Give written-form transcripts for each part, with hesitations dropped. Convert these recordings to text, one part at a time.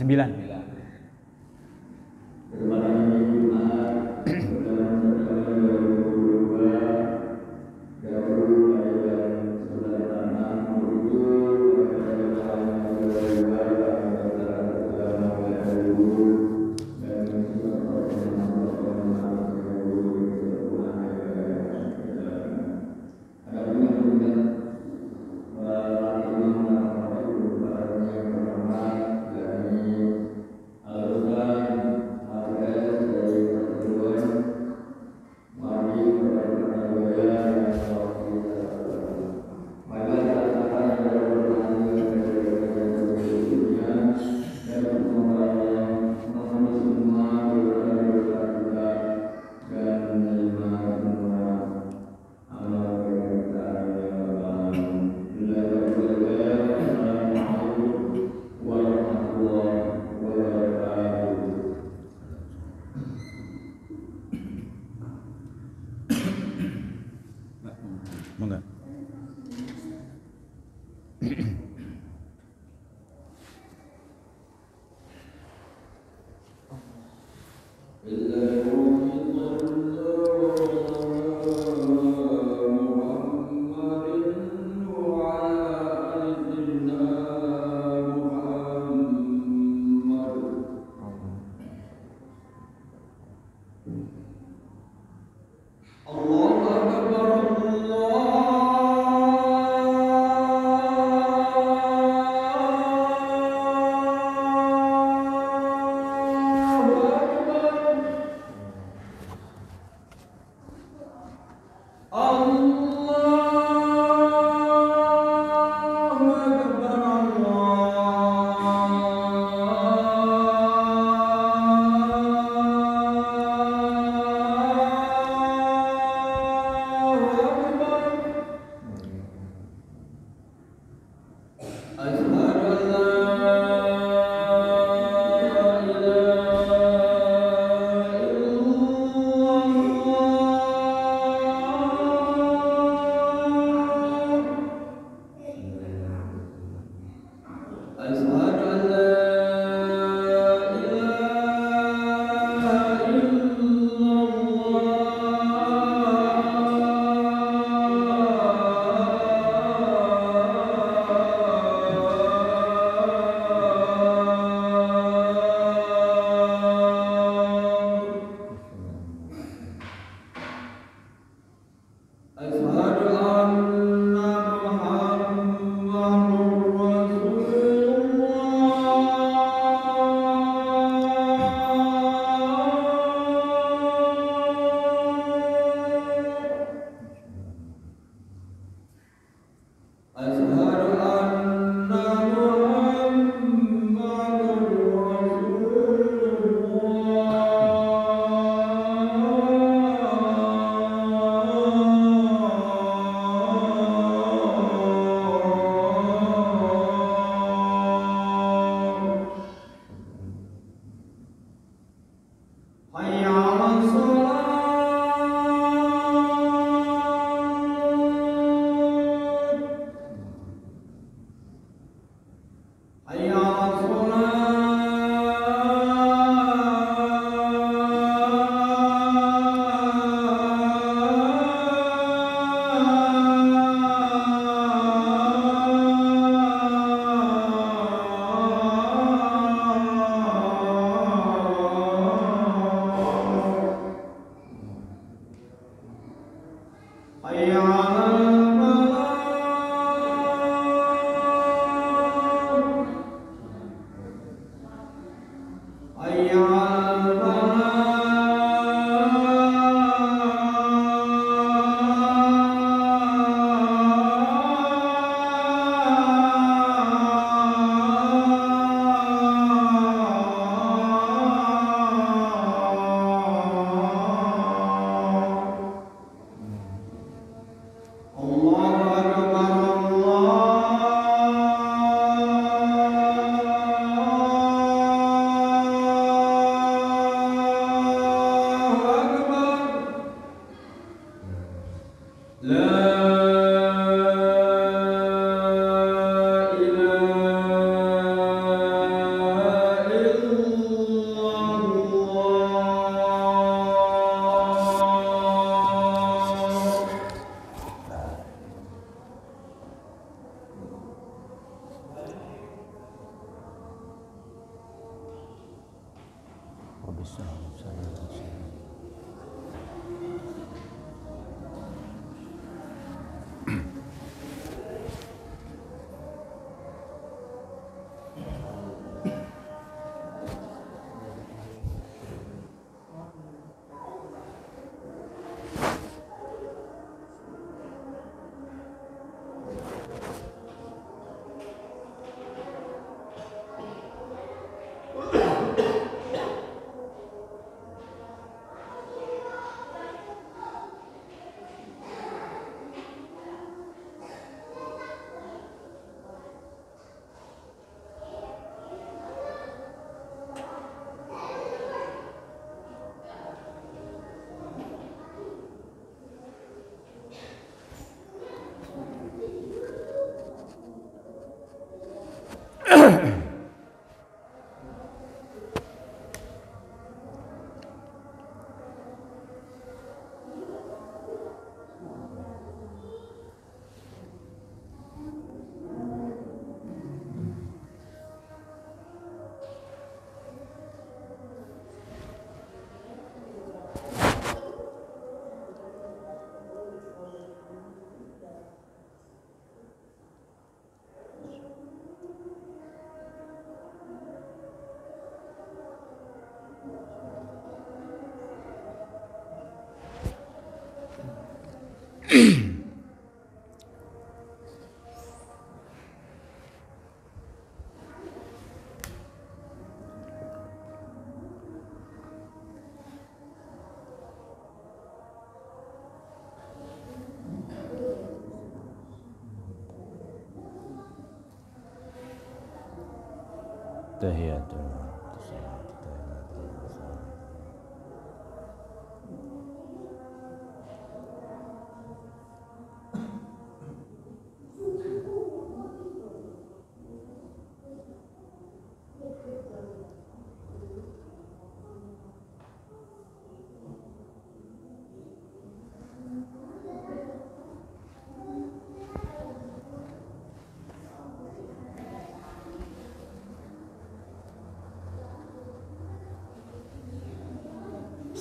9. Enggak. بالسلام tahiyatul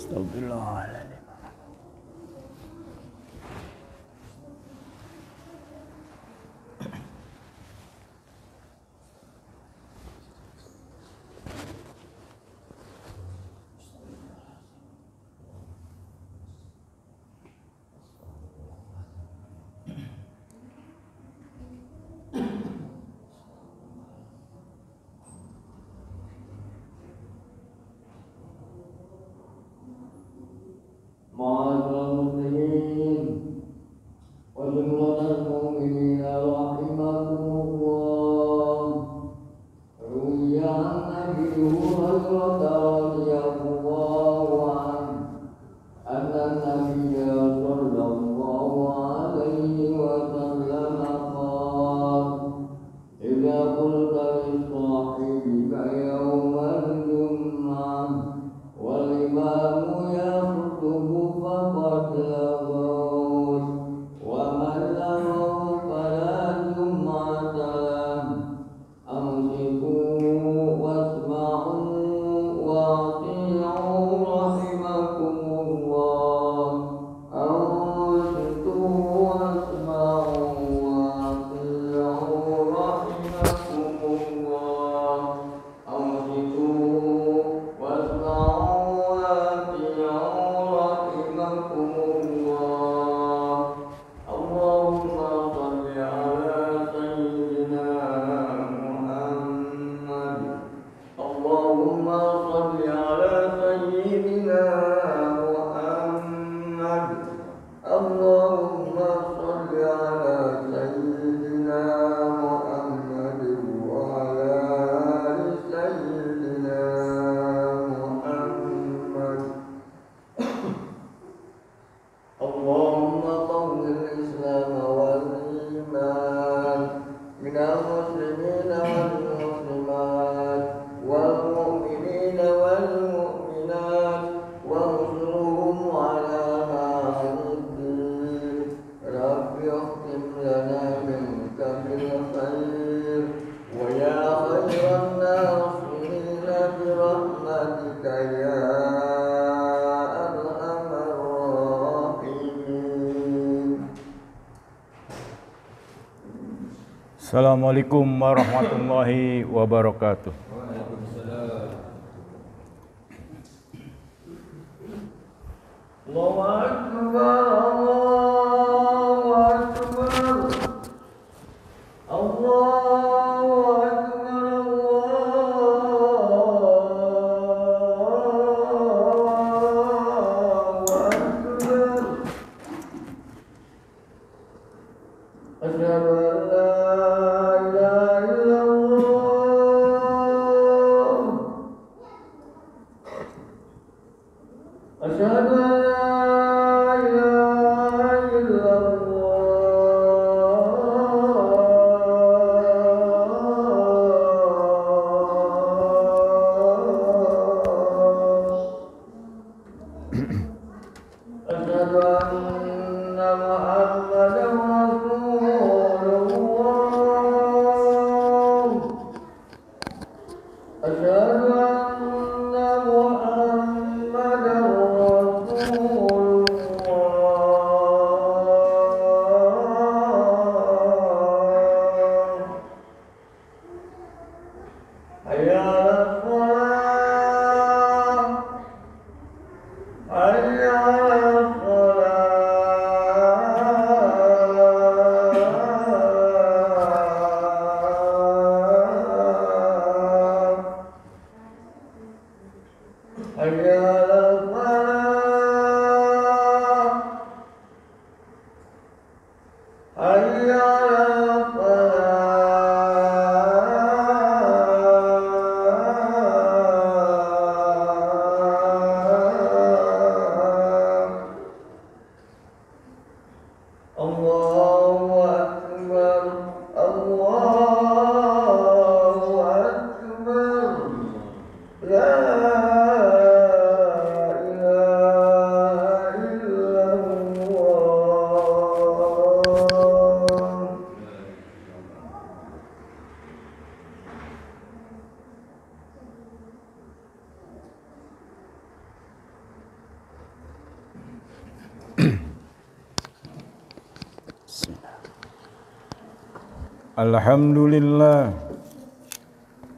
Astagfirullahaladzim. Allahumma salli ala يا أرحم الراحمين. Assalamualaikum warahmatullahi wabarakatuh. Allahu Akbar, Allahu Akbar, Allahu Akbar, Allahu Akbar. Asyhadu an la ilaha illallah. Asyhadu an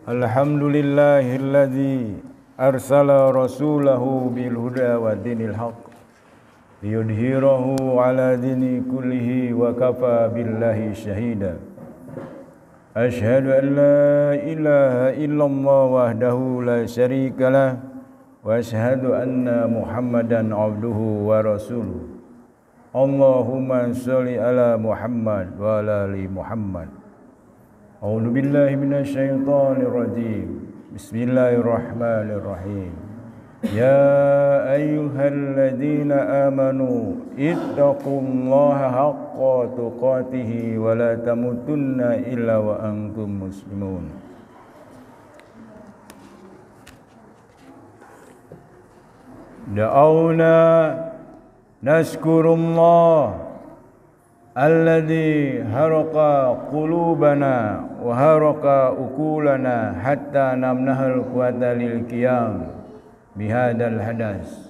Alhamdulillahilladzi arsala rasulahu bil huda wa dinil haq liyudhhirahu ala dini kullihi wa kafa billahi syahida. Asyhadu an la ilaha illallah wahdahu la syarikalah wa asyhadu anna Muhammadan abduhu wa rasuluh. Allahumma shalli ala Muhammad wa ala ali Muhammad. A'udzu billahi minasyaitonir rajim. Bismillahirrahmanirrahim. Ya ayyuhalladzina amanu ittaqullaha haqqa tuqatih wa la tamutunna illa wa antum muslimun. Da'awna nashkurullah alladzi haraqa qulubana wa haraqa uqulana hatta namnahal quwwata lil qiyam bihadal hadas.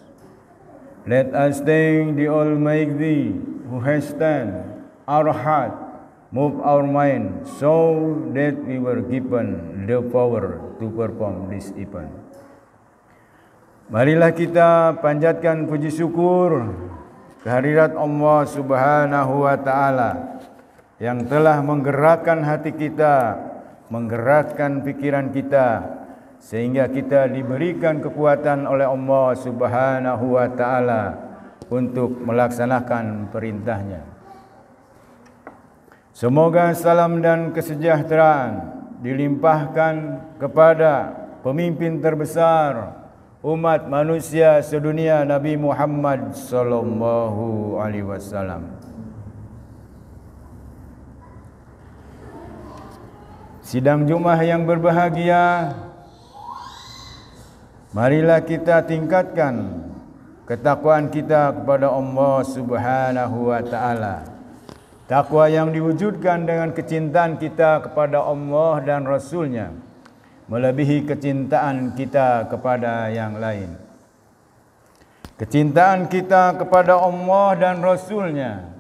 Let us thank the Almighty who has stand our heart, move our mind, so that we were given the power to perform this event. Marilah kita panjatkan puji syukur kehadirat Allah Subhanahu wa taala yang telah menggerakkan hati kita, menggerakkan pikiran kita sehingga kita diberikan kekuatan oleh Allah Subhanahu wa taala untuk melaksanakan perintahnya. Semoga salam dan kesejahteraan dilimpahkan kepada pemimpin terbesar umat manusia sedunia, Nabi Muhammad sallallahu alaihi wasallam. Sidang Jumat yang berbahagia, marilah kita tingkatkan ketakwaan kita kepada Allah Subhanahu wa taala. Takwa yang diwujudkan dengan kecintaan kita kepada Allah dan Rasul-Nya. melebihi kecintaan kita kepada yang lain. Kecintaan kita kepada Allah dan Rasul-Nya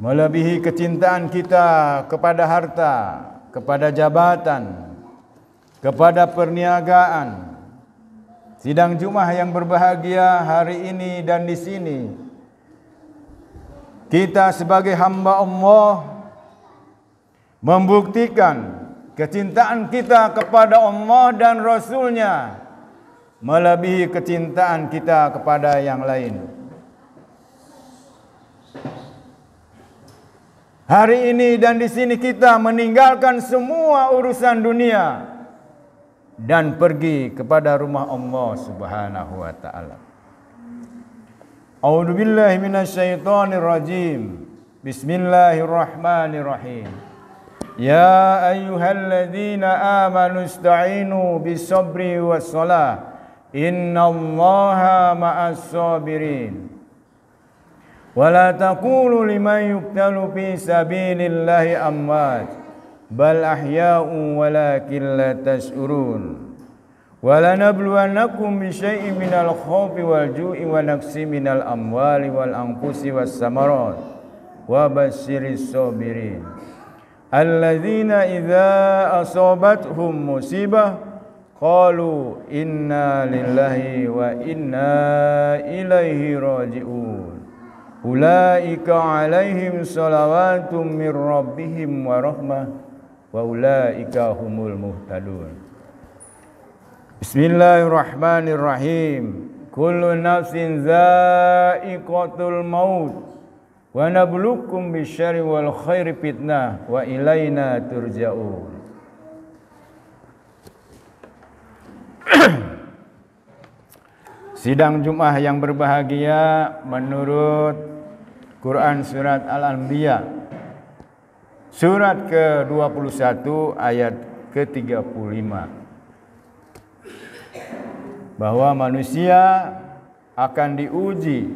melebihi kecintaan kita kepada harta, kepada jabatan, kepada perniagaan. Sidang Jumat yang berbahagia hari ini dan di sini, kita sebagai hamba Allah membuktikan kecintaan kita kepada Allah dan Rasul-Nya melebihi kecintaan kita kepada yang lain. Hari ini dan di sini kita meninggalkan semua urusan dunia dan pergi kepada rumah Allah Subhanahu wa taala. A'udzu billahi minasyaitonir rajim. Bismillahirrahmanirrahim. Ya ayyuhalladzina amanu ista'inu bis-sabri was-shalah. Innallaha ma'as sabirin. Wa la taqulu liman yuqtalu fi sabilillahi amwat bal ahya'u walakin la tash'urun. Wa lanabluwannakum bi syai'in minal khawfi wal ju'i wa naqsin minal amwali wal anfusi was samarat wa basyiris sabirin alladzina idza asabathum musibah qalu inna lillahi wa inna ilaihi raji'un. Ulaika alaihim salawatum mir rabbihim wa rahmah wa ulaika humul muhtadun. Bismillahirrahmanirrahim. Kullu nafsin za'iqatul maut wa nabluukum bisyarri wal khairi fitnah wa ilaina turja'un. Sidang Jumat yang berbahagia, menurut Quran surat Al-Anbiya surat ke-21 ayat ke-35, bahwa manusia akan diuji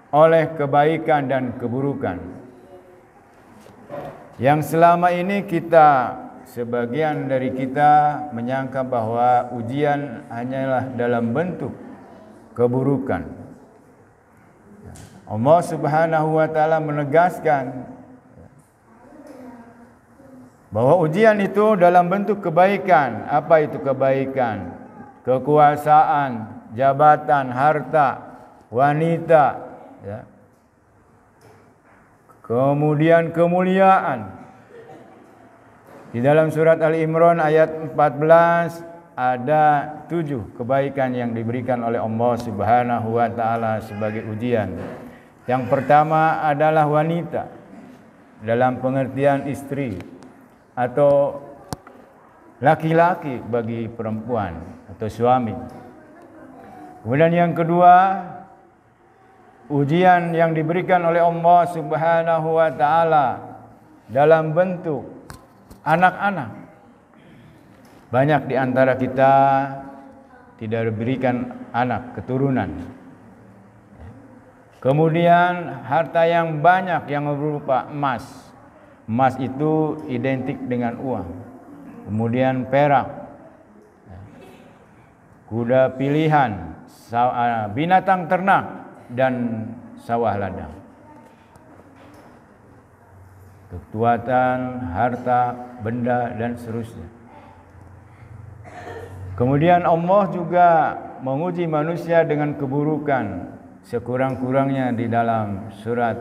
oleh kebaikan dan keburukan. Yang selama ini sebagian dari kita menyangka bahwa ujian hanyalah dalam bentuk keburukan. Allah Subhanahu wa taala menegaskan bahwa ujian itu dalam bentuk kebaikan. Apa itu kebaikan? Kekuasaan, jabatan, harta, wanita, ya. Kemudian kemuliaan. Di dalam surat Ali Imran ayat 14 ada 7 kebaikan yang diberikan oleh Allah Subhanahu wa taala sebagai ujian. Yang pertama adalah wanita dalam pengertian istri atau laki-laki bagi perempuan atau suami. Kemudian yang kedua, ujian yang diberikan oleh Allah Subhanahu wa taala dalam bentuk anak-anak. Banyak di antara kita tidak diberikan anak, keturunan. Kemudian harta yang banyak yang berupa emas. Emas itu identik dengan uang. Kemudian perak, kuda pilihan, binatang ternak, dan sawah ladang. Kekuatan, harta, benda, dan seterusnya. Kemudian Allah juga menguji manusia dengan keburukan sekurang-kurangnya di dalam surat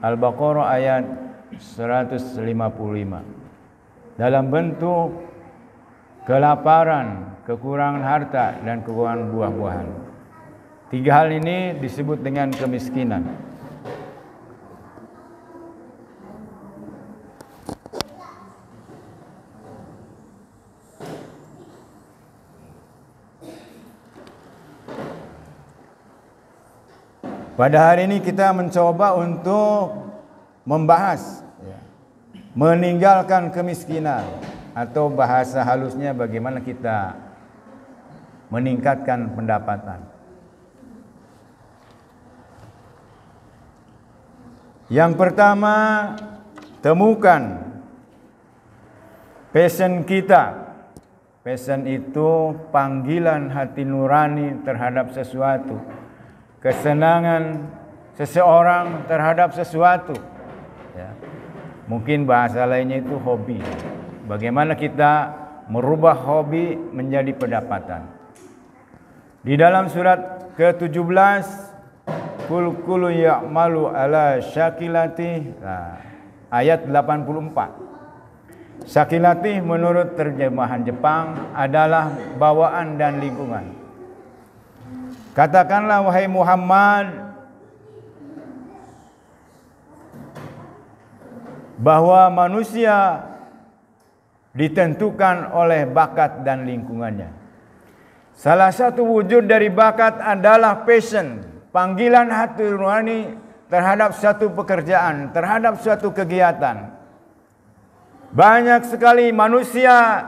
Al-Baqarah ayat 155 dalam bentuk kelaparan, kekurangan harta, dan kekurangan buah-buahan. 3 hal ini disebut dengan kemiskinan. Pada hari ini kita mencoba untuk membahas meninggalkan kemiskinan, atau bahasa halusnya bagaimana kita meningkatkan pendapatan. Yang pertama, temukan passion kita Passion itu panggilan hati nurani terhadap sesuatu, kesenangan seseorang terhadap sesuatu. Ya. Mungkin bahasa lainnya itu hobi. Bagaimana kita merubah hobi menjadi pendapatan. Di dalam surat ke-17, Kul ya'malu ala syakilati, ayat 84. Syakilati menurut terjemahan Jepang adalah bawaan dan lingkungan. Katakanlah wahai Muhammad, bahwa manusia ditentukan oleh bakat dan lingkungannya. Salah satu wujud dari bakat adalah passion, panggilan hati nurani terhadap suatu pekerjaan, terhadap suatu kegiatan. Banyak sekali manusia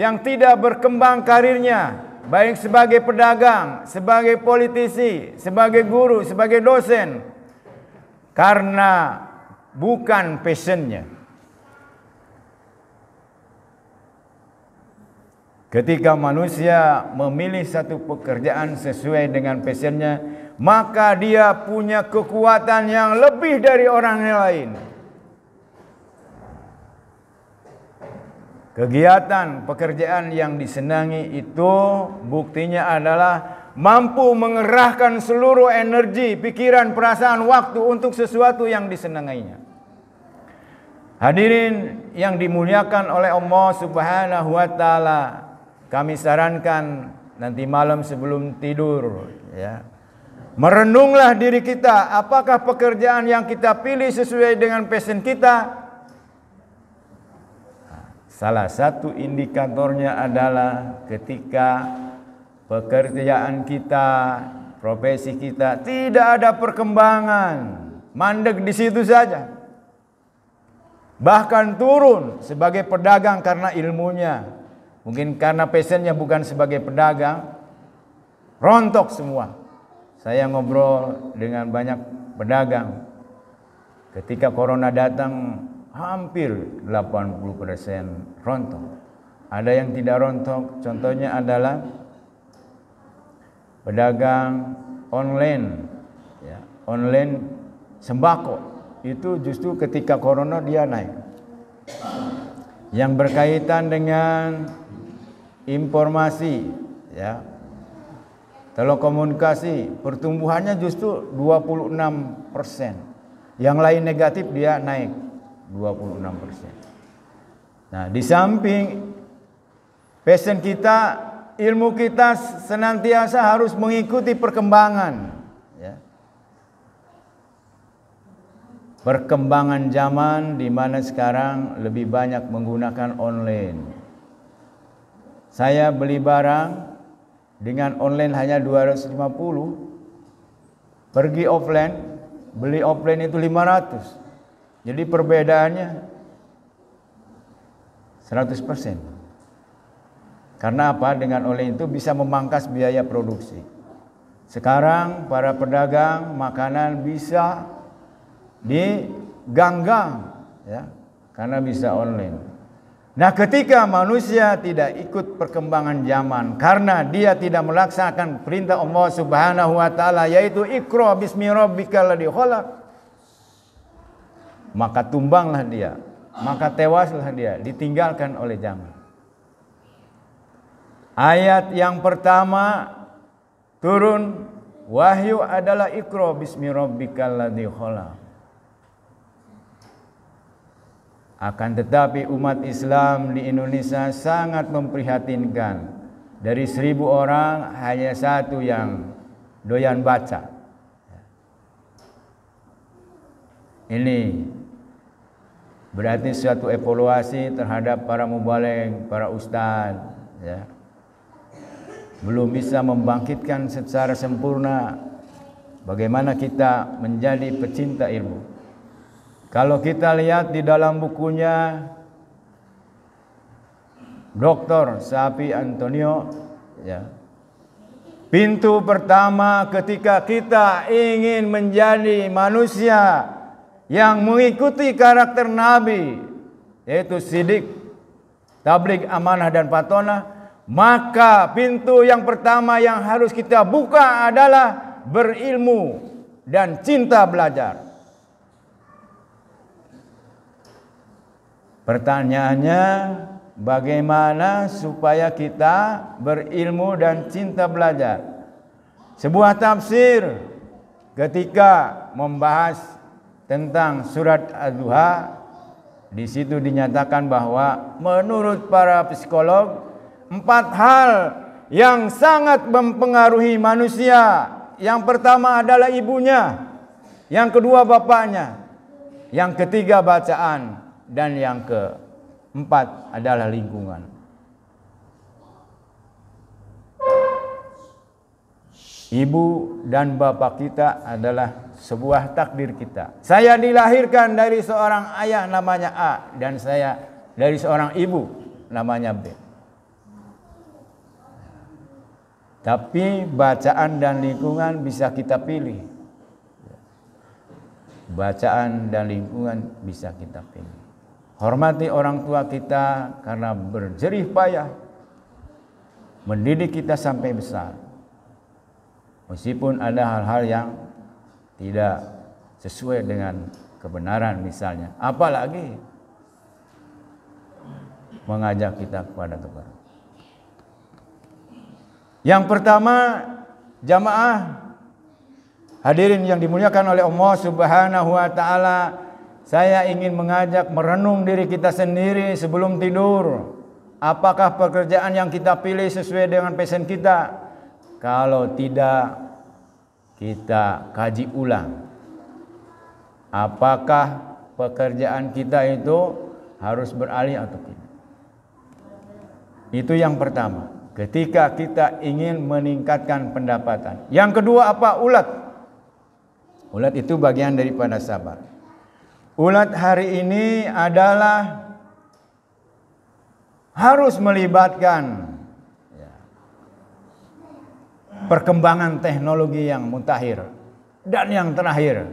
yang tidak berkembang karirnya, baik sebagai pedagang, sebagai politisi, sebagai guru, sebagai dosen, karena bukan passionnya. Ketika manusia memilih satu pekerjaan sesuai dengan passionnya, maka dia punya kekuatan yang lebih dari orang lain. Kegiatan pekerjaan yang disenangi itu buktinya adalah mampu mengerahkan seluruh energi, pikiran, perasaan, waktu untuk sesuatu yang disenanginya. Hadirin yang dimuliakan oleh Allah Subhanahu wa taala, kami sarankan nanti malam sebelum tidur, ya, merenunglah diri kita, apakah pekerjaan yang kita pilih sesuai dengan passion kita? Salah satu indikatornya adalah ketika pekerjaan kita, profesi kita tidak ada perkembangan, mandek di situ saja. Bahkan turun sebagai pedagang karena ilmunya. Mungkin karena passionnya bukan sebagai pedagang, rontok semua. Saya ngobrol dengan banyak pedagang. Ketika corona datang, hampir 80% rontok. Ada yang tidak rontok, contohnya adalah pedagang online, ya, online sembako. Itu justru ketika corona dia naik. Yang berkaitan dengan informasi, ya, telekomunikasi, pertumbuhannya justru 26%. Yang lain negatif dia naik 26%. Nah, di samping passion kita, ilmu kita senantiasa harus mengikuti perkembangan, ya. Perkembangan zaman di mana sekarang lebih banyak menggunakan online. Saya beli barang dengan online hanya 250, pergi offline, beli offline itu 500. Jadi perbedaannya 100%. Karena apa? Dengan online itu bisa memangkas biaya produksi. Sekarang para pedagang makanan bisa diganggang, ya, karena bisa online. Nah, ketika manusia tidak ikut perkembangan zaman karena dia tidak melaksanakan perintah Allah Subhanahu wa taala, yaitu Iqra bismi rabbikal ladzi khalaq, maka tumbanglah dia, maka tewaslah dia, ditinggalkan oleh zaman. Ayat yang pertama turun wahyu adalah Iqra bismi rabbikal ladzi khalaq. Akan tetapi umat Islam di Indonesia sangat memprihatinkan. Dari 1000 orang hanya 1 yang doyan baca. Ini berarti suatu evaluasi terhadap para mubaligh, para ustadz, ya. Belum bisa membangkitkan secara sempurna bagaimana kita menjadi pecinta ilmu. Kalau kita lihat di dalam bukunya Dr. Sapi Antonio, ya, pintu pertama ketika kita ingin menjadi manusia yang mengikuti karakter Nabi, yaitu sidik, tabligh, amanah dan patonah, Maka pintu yang pertama yang harus kita buka adalah berilmu dan cinta belajar. Pertanyaannya, bagaimana supaya kita berilmu dan cinta belajar? Sebuah tafsir ketika membahas tentang surat Az-Duha, di situ dinyatakan bahwa menurut para psikolog 4 hal yang sangat mempengaruhi manusia. Yang pertama adalah ibunya, yang kedua bapaknya, yang ketiga bacaan, dan yang keempat adalah lingkungan. Ibu dan bapak kita adalah sebuah takdir kita. Saya dilahirkan dari seorang ayah namanya A, dan saya dari seorang ibu namanya B. Tapi bacaan dan lingkungan bisa kita pilih. Bacaan dan lingkungan bisa kita pilih. Hormati orang tua kita karena berjerih payah mendidik kita sampai besar. Meskipun ada hal-hal yang tidak sesuai dengan kebenaran misalnya. Apalagi mengajak kita kepada kebenaran. Yang pertama, jamaah hadirin yang dimuliakan oleh Allah Subhanahu wa taala, saya ingin mengajak merenung diri kita sendiri sebelum tidur. Apakah pekerjaan yang kita pilih sesuai dengan passion kita? Kalau tidak, kita kaji ulang. Apakah pekerjaan kita itu harus beralih atau tidak? Itu yang pertama. Ketika kita ingin meningkatkan pendapatan. Yang kedua apa? Ulat. Ulat itu bagian daripada sabar. Ulat hari ini adalah harus melibatkan perkembangan teknologi yang mutakhir. Dan yang terakhir,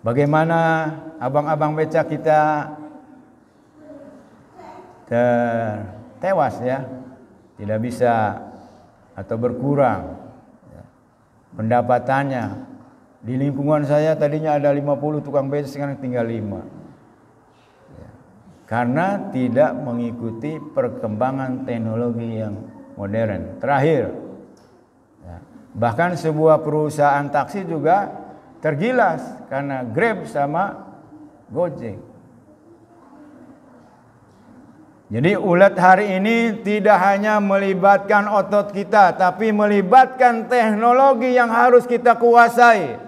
bagaimana abang-abang beca kita tewas tidak bisa atau berkurang pendapatannya. Di lingkungan saya tadinya ada 50 tukang beca, sekarang tinggal 5. Karena tidak mengikuti perkembangan teknologi yang modern. Terakhir, bahkan sebuah perusahaan taksi juga tergilas karena Grab sama Gojek. Jadi ulat hari ini tidak hanya melibatkan otot kita, tapi melibatkan teknologi yang harus kita kuasai.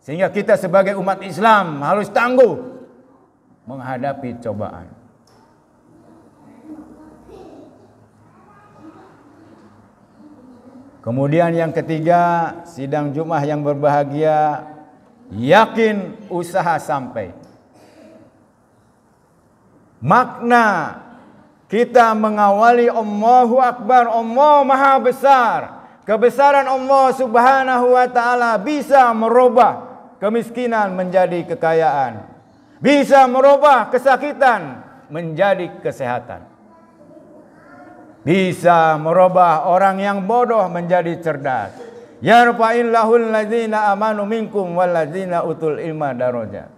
Sehingga kita sebagai umat Islam harus tangguh menghadapi cobaan. Kemudian yang ketiga, sidang Jumat yang berbahagia, yakin usaha sampai. Makna kita mengawali Allahu Akbar, Allah Maha Besar. Kebesaran Allah Subhanahu wa taala bisa merubah kemiskinan menjadi kekayaan. Bisa merubah kesakitan menjadi kesehatan. Bisa merubah orang yang bodoh menjadi cerdas. Yarfa'illahul ladzina amanu minkum wal ladzina utul ilma darajat.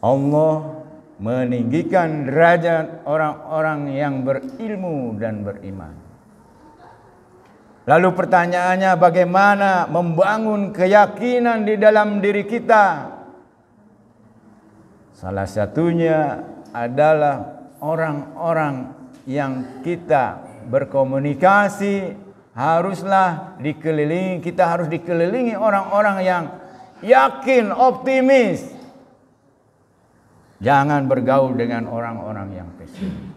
Allah meninggikan derajat orang-orang yang berilmu dan beriman. Lalu pertanyaannya, bagaimana membangun keyakinan di dalam diri kita? Salah satunya adalah orang-orang yang kita berkomunikasi haruslah dikelilingi. Kita harus dikelilingi orang-orang yang yakin, optimis. Jangan bergaul dengan orang-orang yang pesimis.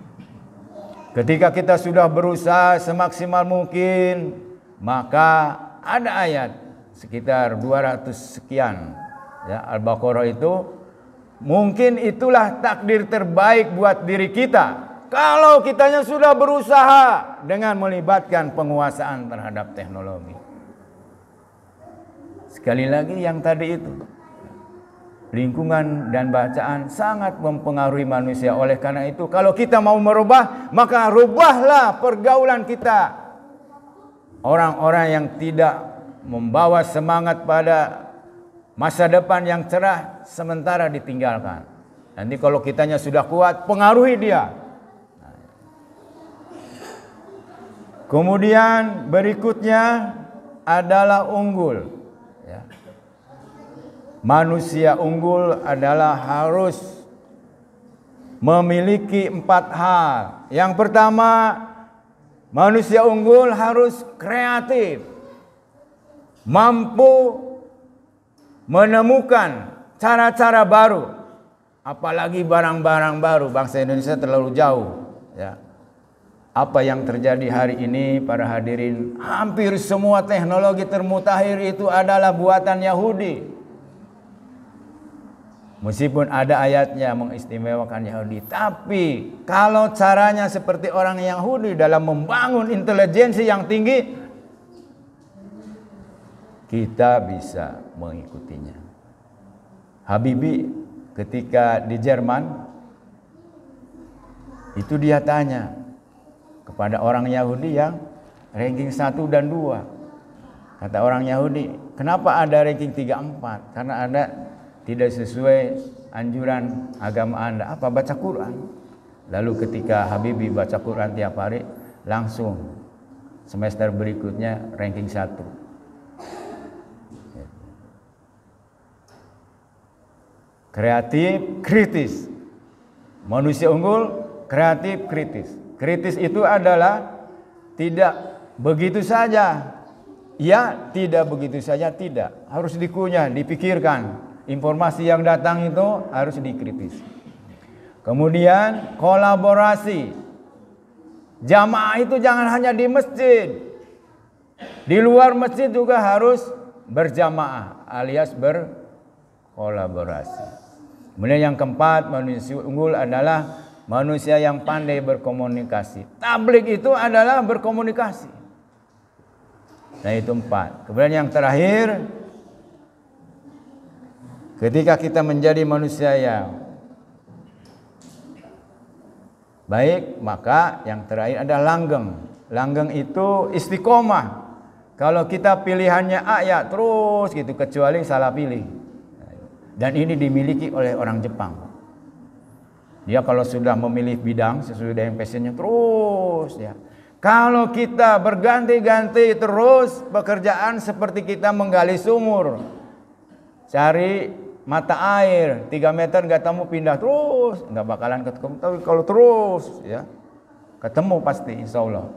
Ketika kita sudah berusaha semaksimal mungkin, maka ada ayat sekitar 200 sekian Al-Baqarah itu, mungkin itulah takdir terbaik buat diri kita kalau kitanya sudah berusaha dengan melibatkan penguasaan terhadap teknologi. Sekali lagi yang tadi itu, lingkungan dan bacaan sangat mempengaruhi manusia. Oleh karena itu, kalau kita mau merubah, maka rubahlah pergaulan kita. Orang-orang yang tidak membawa semangat pada masa depan yang cerah sementara ditinggalkan. Nanti kalau kitanya sudah kuat, pengaruhi dia. Kemudian berikutnya adalah unggul. Ya. Manusia unggul adalah harus memiliki 4 hal. Yang pertama, manusia unggul harus kreatif, mampu menemukan cara-cara baru, apalagi barang-barang baru. Bangsa Indonesia terlalu jauh. Ya. Apa yang terjadi hari ini, para hadirin, hampir semua teknologi termutakhir itu adalah buatan Yahudi. Meskipun ada ayatnya mengistimewakan Yahudi, tapi kalau caranya seperti orang Yahudi dalam membangun intelijensi yang tinggi, kita bisa mengikutinya. Habibie ketika di Jerman, itu dia tanya kepada orang Yahudi yang ranking 1 dan 2. Kata orang Yahudi, kenapa ada ranking 3, 4? Karena Anda tidak sesuai anjuran agama Anda. Apa? Baca Quran. Lalu ketika Habibie baca Quran tiap hari, langsung semester berikutnya ranking 1. Kreatif, kritis. Manusia unggul, kreatif, kritis. Kritis itu adalah tidak begitu saja. Ya, tidak begitu saja, tidak. Harus dikunyah, dipikirkan. Informasi yang datang itu harus dikritis. Kemudian kolaborasi. Jamaah itu jangan hanya di masjid. Di luar masjid juga harus berjamaah alias berkolaborasi. Kemudian yang keempat, manusia unggul adalah manusia yang pandai berkomunikasi. Tabligh itu adalah berkomunikasi. Nah, itu 4. Kemudian yang terakhir, ketika kita menjadi manusia yang baik, maka yang terakhir adalah langgeng. Langgeng itu istiqomah. Kalau kita pilihannya A, ya terus gitu, kecuali salah pilih. Dan ini dimiliki oleh orang Jepang. Dia kalau sudah memilih bidang sesuai dengan passionnya terus ya. Kalau kita berganti-ganti terus pekerjaan seperti kita menggali sumur, cari mata air 3 meter nggak temu, pindah terus, nggak bakalan ketemu. Tapi kalau terus ya ketemu pasti, insya Allah.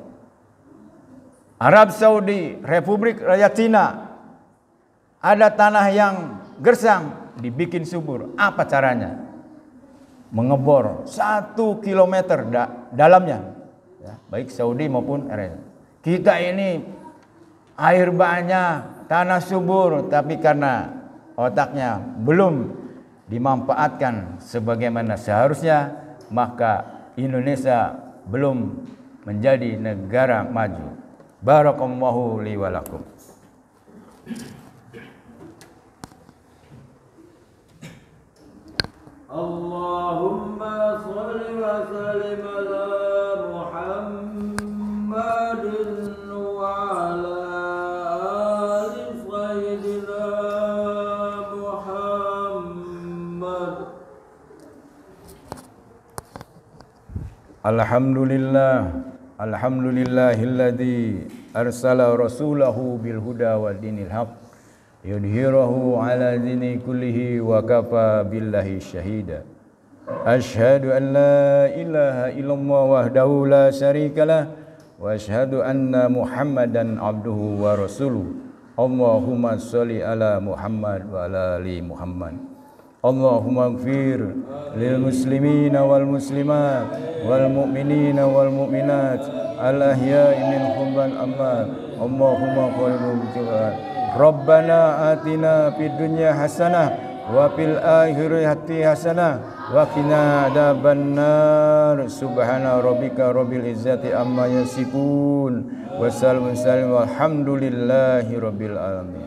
Arab Saudi, Republik Rakyat Cina, ada tanah yang gersang, dibikin subur. Apa caranya? Mengebor 1 kilometer dalamnya, ya, baik Saudi maupun Arab. Kita ini air banyak, tanah subur, tapi karena otaknya belum dimanfaatkan sebagaimana seharusnya, maka Indonesia belum menjadi negara maju. Barakallahu li wa lakum. Allahumma salli wa sallim ala Muhammadin wa ala ali sayyidina Muhammad. Alhamdulillahilladzi arsala rasulahu bil huda wa dinil haq yudhhirahu ala dini kullihi wa kafa billahi syahida. Asyhadu an la ilaha illallah wahdahu la syarikalah wa asyhadu anna Muhammadan abduhu wa rasuluh. Allahumma sholli ala Muhammad wa ala ali Muhammad. Allahumma ighfir lil muslimina wal muslimat wal mu'minina wal mu'minat al ahya'i minhum wal amwat. Allahumma qulubul jihad. Rabbana atina fid dunya hasanah wa fil akhirati hasanah wa qina adzabannar. Subhana rabbika rabbil izzati amma yasifun wa salamun walhamdulillahi rabbil alamin.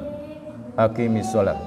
Aqimis shalah.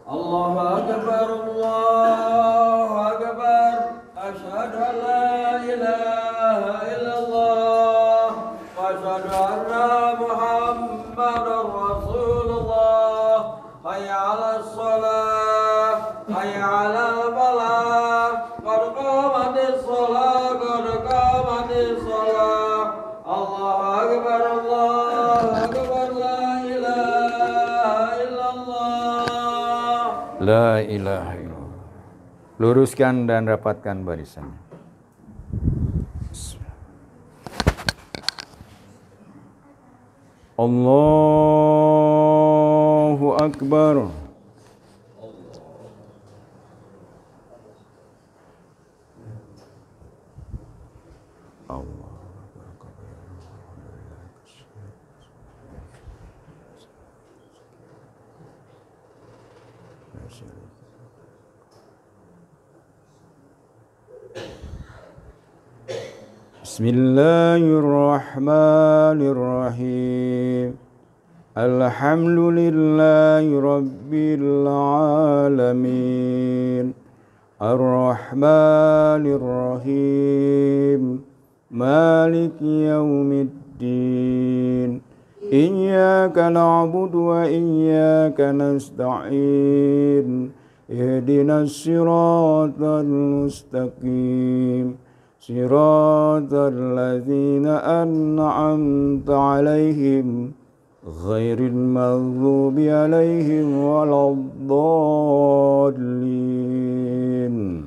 Allahu Akbar, Allahu Akbar. Asyhadu an la ilaha illallah wa asyhadu anna Muhammadar Rasulullah. Hayya 'alas shalah, hayya 'alal falah. Qad qamatis shalah, qad qamatis shalah. Allahu Akbar, Allahu Akbar. La ilaha illallah. La ilaha illallah. Luruskan dan rapatkan barisannya. Allahu Akbar. Bismillahirrahmanirrahim. Alhamdulillahi rabbil alamin. Ar-Rahmanir-Rahim. Maliki yaumiddin. Iyyaka na'budu wa iyyaka nasta'in. Ihdinas siratal mustaqim. Siratal ladzina an'amta 'alaihim ghairil maghdubi 'alaihim waladdallin.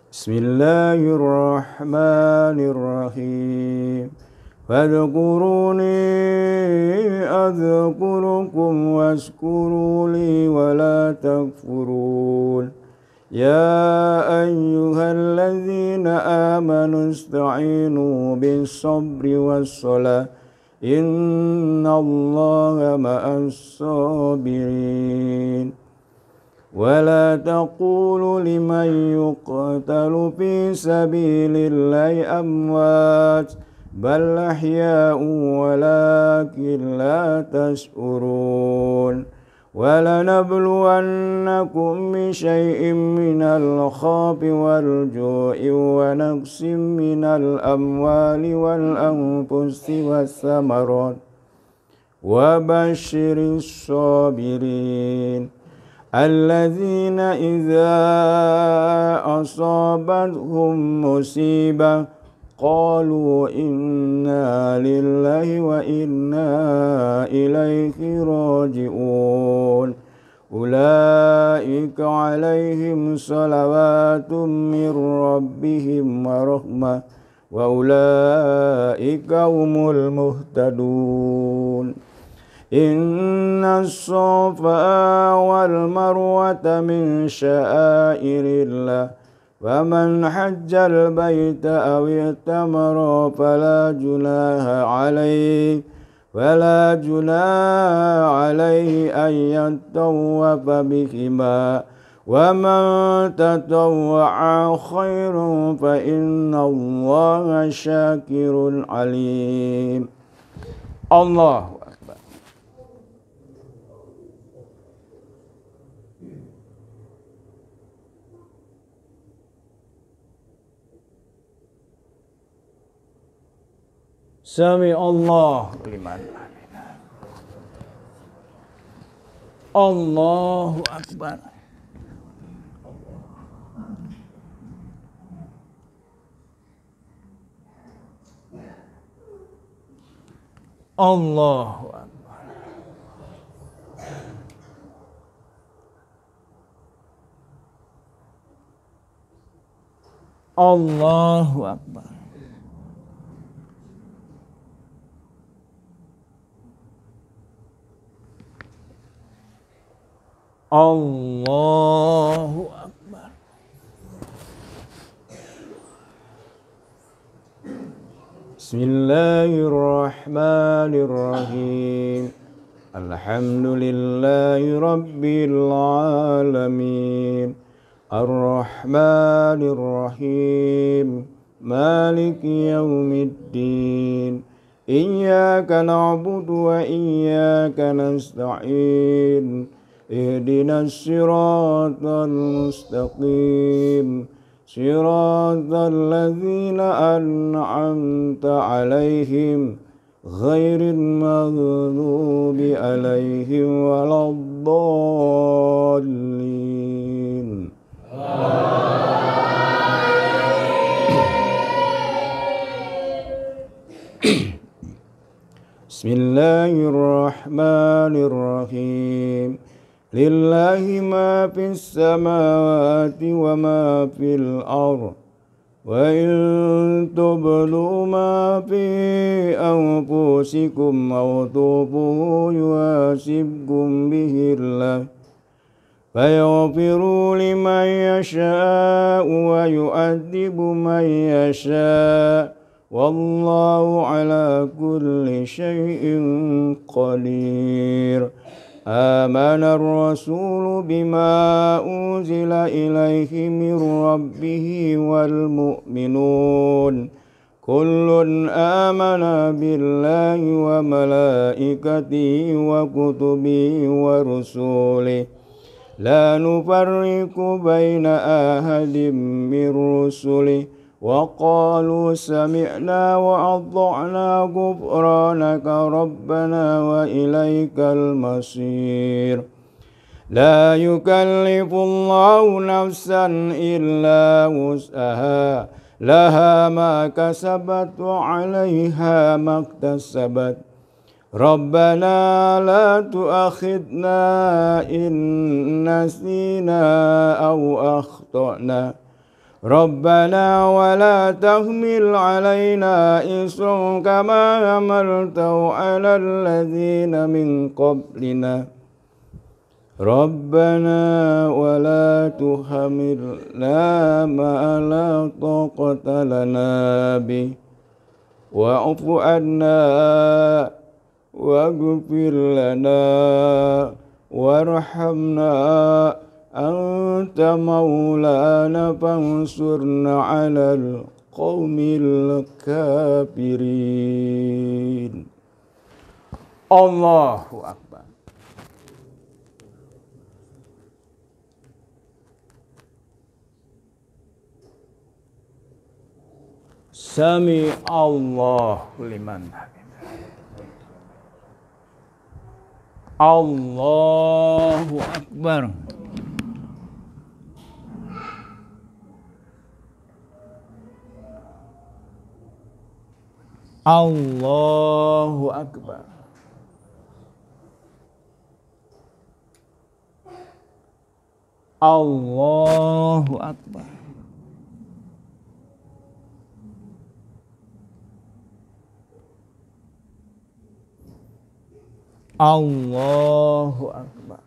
Bismillahirrahmanirrahim. Fadhkuruni adhkurukum washkuruli wa la takfurun. Ya ayyuhalladzina amanu ista'inu bis-sabri was-salah. Innallaha ma'as-sabirin. Wa la taqulu liman yuqtalu fi sabilillahi amwat. Bal ahya'u walakin la tash'urun. Walanabluwannakum bisyai'in minal khawfi wal ju'i wa naqsin minal amwali wal anfusi was samarat. Wa basyiris sabirin. Alladzina idza asabathum musibah qalu inna lillahi wa inna ilaihi raji'un. Ulaika alaihim salawatum mir rabbihim wa rahmah wa ulaika humul muhtadun. Inna as-safa wal marwata min sya'airillah. ومن حج البيت أو اعتمر فلا جناح عليه أن يطوف بهما ومن تطوع خير فإن الله شاكر عليم. الله أكبر. Sami Allah liman hamidah. Allahu Akbar. Allahu Akbar. Allahu Akbar. Allahu Akbar. Bismillahirrahmanirrahim. Alhamdulillahi rabbil alamin. Ar-Rahmanir Rahim. مالك يوم الدين إياك نعبد وإياك نستعين اهدنا الصراط المستقيم صراط الذين أنعمت عليهم غير المغضوب عليهم ولا الضالين. بسم الله الرحمن الرحيم لله ما في السماوات وما في الأرض وإن تبدوا ما في أنفسكم أو تخفوه يحاسبكم به الله فيغفر لمن يشاء ويعذب من يشاء والله على كل شيء قدير. آمن الرسول بما أنزل إليه من ربه والمؤمنون كل آمن بالله وملائكته وكتبه ورسله لا نفرق بين أحد من رسله وقالوا سمعنا وأطعنا غفرانك ربنا وإليك المصير. لا يكلف الله نفسا إلا وسعها لها ما كسبت وعليها ما اكتسبت ربنا لا تؤاخذنا إن نسينا أو أخطأنا ربنا ولا تحمل علينا إصرا كما حملته على الذين من قبلنا ربنا ولا تحملنا ما لا طاقة لنا به واعف عنا واغفر لنا وارحمنا أنت مولانا فانصرنا على القوم الكافرين. الله أكبر. Sami Allahu liman hamidah. Allahu Akbar. Allahu Akbar. Allahu Akbar. Allahu Akbar.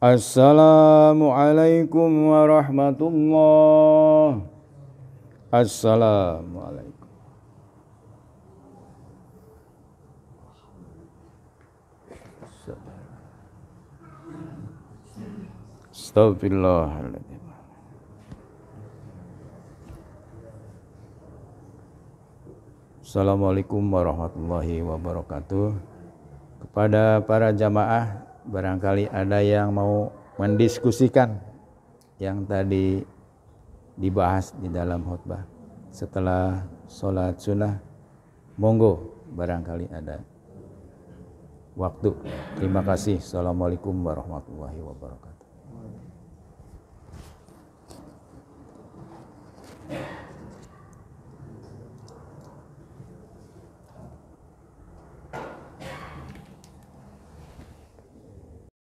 Assalamualaikum warahmatullahi. Assalamualaikum. Astagfirullahaladzim. Assalamualaikum warahmatullahi wabarakatuh. Kepada para jamaah, barangkali ada yang mau mendiskusikan yang tadi dibahas di dalam khutbah setelah sholat sunnah, monggo barangkali ada waktu. Terima kasih. Assalamualaikum warahmatullahi wabarakatuh.